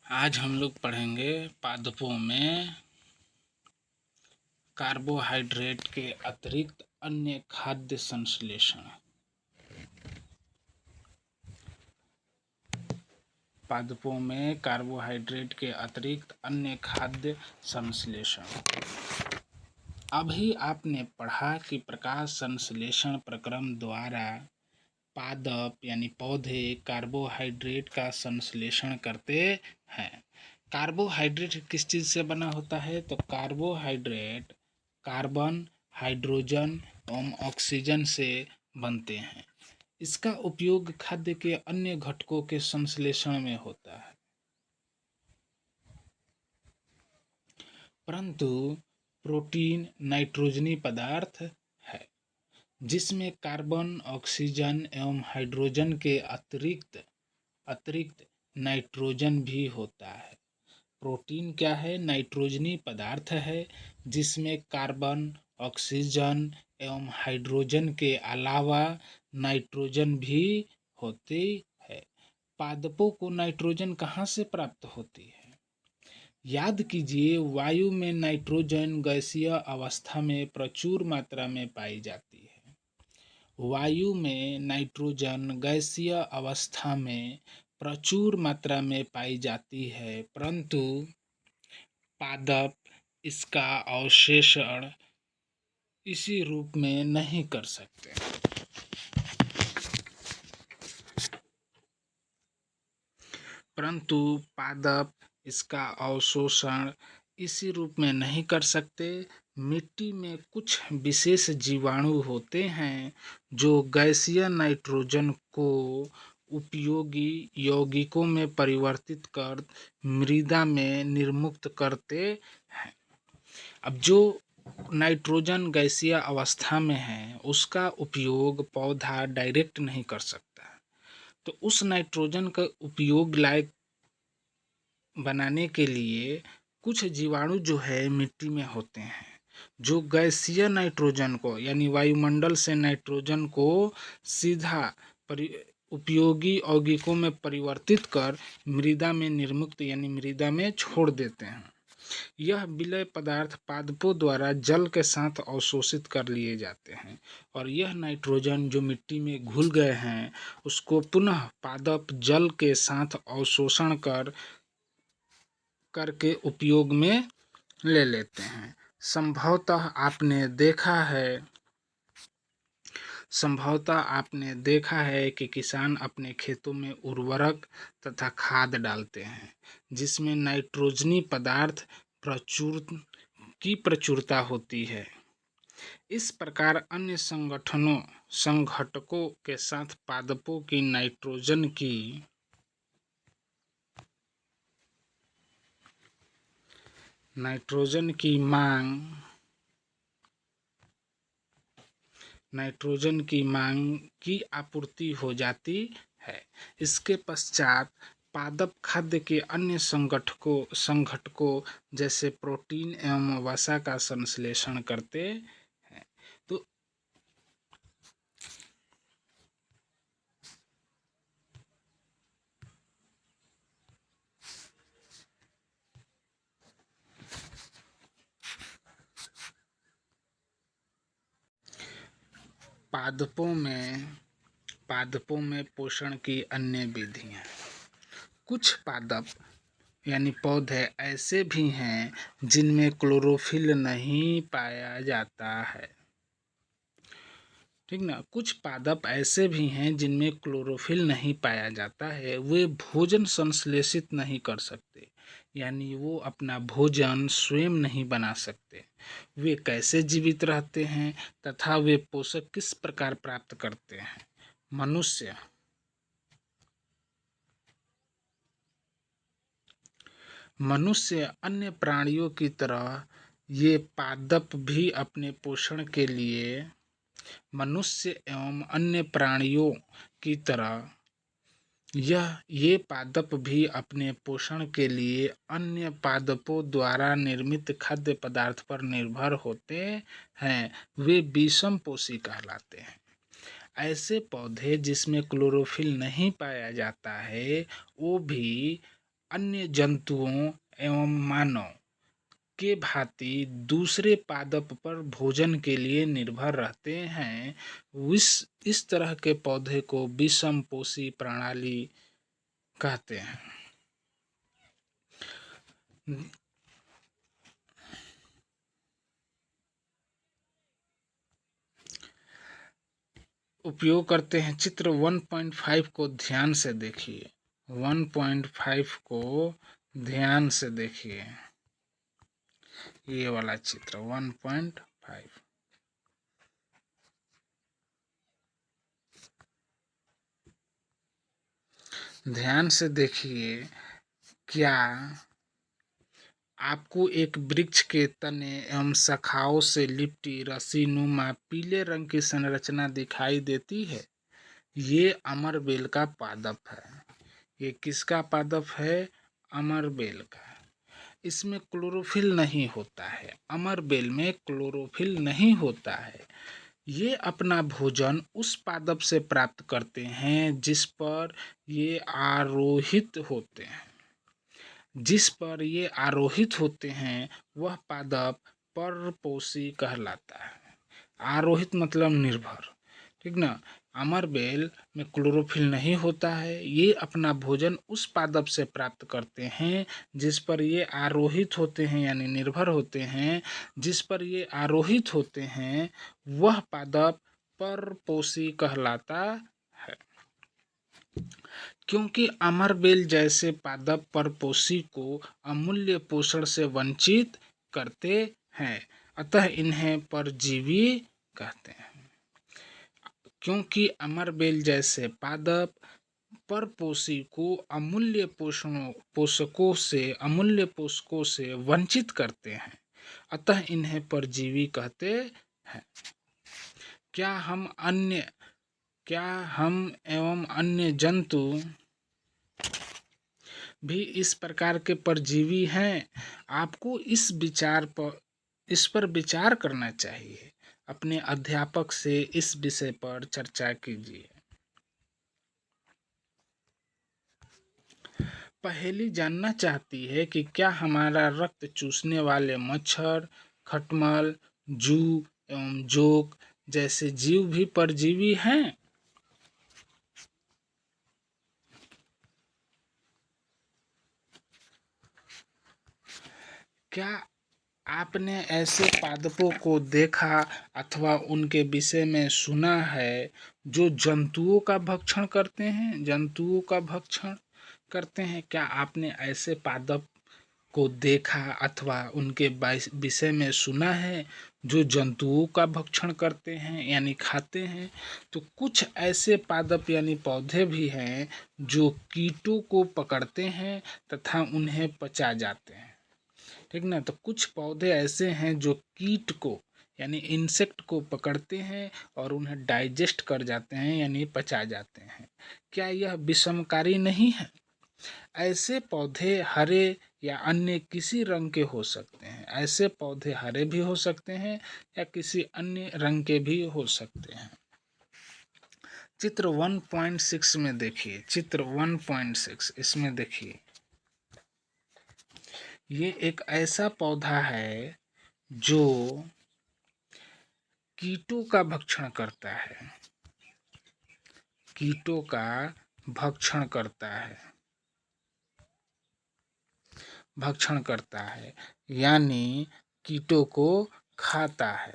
आज हम लोग पढ़ेंगे पादपों में कार्बोहाइड्रेट के अतिरिक्त अन्य खाद्य संश्लेषण। पादपों में कार्बोहाइड्रेट के अतिरिक्त अन्य खाद्य संश्लेषण। अभी आपने पढ़ा कि प्रकाश संश्लेषण प्रक्रम द्वारा पादप यानी पौधे कार्बोहाइड्रेट का संश्लेषण करते हैं। कार्बोहाइड्रेट किस चीज़ से बना होता है? तो कार्बोहाइड्रेट कार्बन, हाइड्रोजन एवं ऑक्सीजन से बनते हैं। इसका उपयोग खाद्य के अन्य घटकों के संश्लेषण में होता है, परंतु प्रोटीन नाइट्रोजनी पदार्थ है जिसमें कार्बन, ऑक्सीजन एवं हाइड्रोजन के अतिरिक्त नाइट्रोजन भी होता है। प्रोटीन क्या है? नाइट्रोजनी पदार्थ है जिसमें कार्बन, ऑक्सीजन एवं हाइड्रोजन के अलावा नाइट्रोजन भी होती है। पादपों को नाइट्रोजन कहाँ से प्राप्त होती है? याद कीजिए, वायु में नाइट्रोजन गैसीय अवस्था में प्रचुर मात्रा में पाई जाती है। वायु में नाइट्रोजन गैसीय अवस्था में प्रचुर मात्रा में पाई जाती है, परंतु पादप इसका अवशोषण इसी रूप में नहीं कर सकते। परंतु पादप इसका अवशोषण इसी रूप में नहीं कर सकते। मिट्टी में कुछ विशेष जीवाणु होते हैं जो गैसीय नाइट्रोजन को उपयोगी यौगिकों में परिवर्तित कर मृदा में निर्मुक्त करते हैं। अब जो नाइट्रोजन गैसीय अवस्था में है उसका उपयोग पौधा डायरेक्ट नहीं कर सकता, तो उस नाइट्रोजन का उपयोग लायक बनाने के लिए कुछ जीवाणु जो है मिट्टी में होते हैं जो गैसीय नाइट्रोजन को यानी वायुमंडल से नाइट्रोजन को सीधा उपयोगी यौगिकों में परिवर्तित कर मृदा में निर्मुक्त यानी मृदा में छोड़ देते हैं। यह विलय पदार्थ पादपों द्वारा जल के साथ अवशोषित कर लिए जाते हैं और यह नाइट्रोजन जो मिट्टी में घुल गए हैं उसको पुनः पादप जल के साथ अवशोषण करके उपयोग में ले लेते हैं। संभवतः आपने देखा है कि किसान अपने खेतों में उर्वरक तथा खाद डालते हैं जिसमें नाइट्रोजनी पदार्थ प्रचुरता होती है। इस प्रकार अन्य संघटकों के साथ पादपों की नाइट्रोजन की मांग की आपूर्ति हो जाती है। इसके पश्चात पादप खाद्य के अन्य संघटकों जैसे प्रोटीन एवं वसा का संश्लेषण करते हैं। तो पादपों में पोषण की अन्य विधियां। कुछ पादप यानी पौधे ऐसे भी हैं जिनमें क्लोरोफिल नहीं पाया जाता है। ठीक ना, कुछ पादप ऐसे भी हैं जिनमें क्लोरोफिल नहीं पाया जाता है। वे भोजन संश्लेषित नहीं कर सकते, यानी वो अपना भोजन स्वयं नहीं बना सकते। वे कैसे जीवित रहते हैं तथा वे पोषक किस प्रकार प्राप्त करते हैं? मनुष्य अन्य प्राणियों की तरह ये पादप भी अपने पोषण के लिए मनुष्य एवं अन्य प्राणियों की तरह ये पादप भी अपने पोषण के लिए अन्य पादपों द्वारा निर्मित खाद्य पदार्थ पर निर्भर होते हैं। वे विषमपोषी कहलाते हैं। ऐसे पौधे जिसमें क्लोरोफिल नहीं पाया जाता है वो भी अन्य जंतुओं एवं मानव के भांति दूसरे पादप पर भोजन के लिए निर्भर रहते हैं। इस तरह के पौधे को विषमपोषी प्रणाली कहते हैं। उपयोग करते हैं। चित्र 1.5 को ध्यान से देखिए। 1.5 को ध्यान से देखिए। ये वाला चित्र 1.5। ध्यान से देखिए। क्या आपको एक वृक्ष के तने एवं शाखाओं से लिपटी रस्सी नुमा पीले रंग की संरचना दिखाई देती है? ये अमरबेल का पादप है। ये किसका पादप है? अमरबेल का। इसमें क्लोरोफिल नहीं होता है। अमरबेल में क्लोरोफिल नहीं होता है। ये अपना भोजन उस पादप से प्राप्त करते हैं जिस पर ये आरोहित होते हैं। वह पादप परपोषी कहलाता है। आरोहित मतलब निर्भर, ठीक ना। अमरबेल में क्लोरोफिल नहीं होता है। ये अपना भोजन उस पादप से प्राप्त करते हैं जिस पर ये आरोहित होते हैं, यानी निर्भर होते हैं। जिस पर ये आरोहित होते हैं वह पादप परपोषी कहलाता है। क्योंकि अमरबेल जैसे पादप परपोषी को अमूल्य पोषण से वंचित करते हैं, अतः इन्हें परजीवी कहते हैं। क्योंकि अमरबेल जैसे पादप परपोषी को अमूल्य पोषकों से वंचित करते हैं, अतः इन्हें परजीवी कहते हैं। क्या हम एवं अन्य जंतु भी इस प्रकार के परजीवी हैं? आपको इस पर विचार करना चाहिए। अपने अध्यापक से इस विषय पर चर्चा कीजिए। पहेली जानना चाहती है कि क्या हमारा रक्त चूसने वाले मच्छर, खटमल, जू एवं जोंक जैसे जीव भी परजीवी हैं? क्या आपने ऐसे पादपों को देखा अथवा उनके विषय में सुना है जो जंतुओं का भक्षण करते हैं? क्या आपने ऐसे पादप को देखा अथवा उनके विषय में सुना है जो जंतुओं का भक्षण करते हैं, यानी खाते हैं? तो कुछ ऐसे पादप यानी पौधे भी हैं जो कीटों को पकड़ते हैं तथा उन्हें पचा जाते हैं, ठीक ना। तो कुछ पौधे ऐसे हैं जो कीट को यानी इंसेक्ट को पकड़ते हैं और उन्हें डाइजेस्ट कर जाते हैं, यानी पचा जाते हैं। क्या यह विषमकारी नहीं है? ऐसे पौधे हरे या अन्य किसी रंग के हो सकते हैं। ऐसे पौधे हरे भी हो सकते हैं या किसी अन्य रंग के भी हो सकते हैं। चित्र 1.6 में देखिए। चित्र 1.6 इसमें देखिए। ये एक ऐसा पौधा है जो कीटों का भक्षण करता है। कीटों का भक्षण करता है, यानी कीटों को खाता है।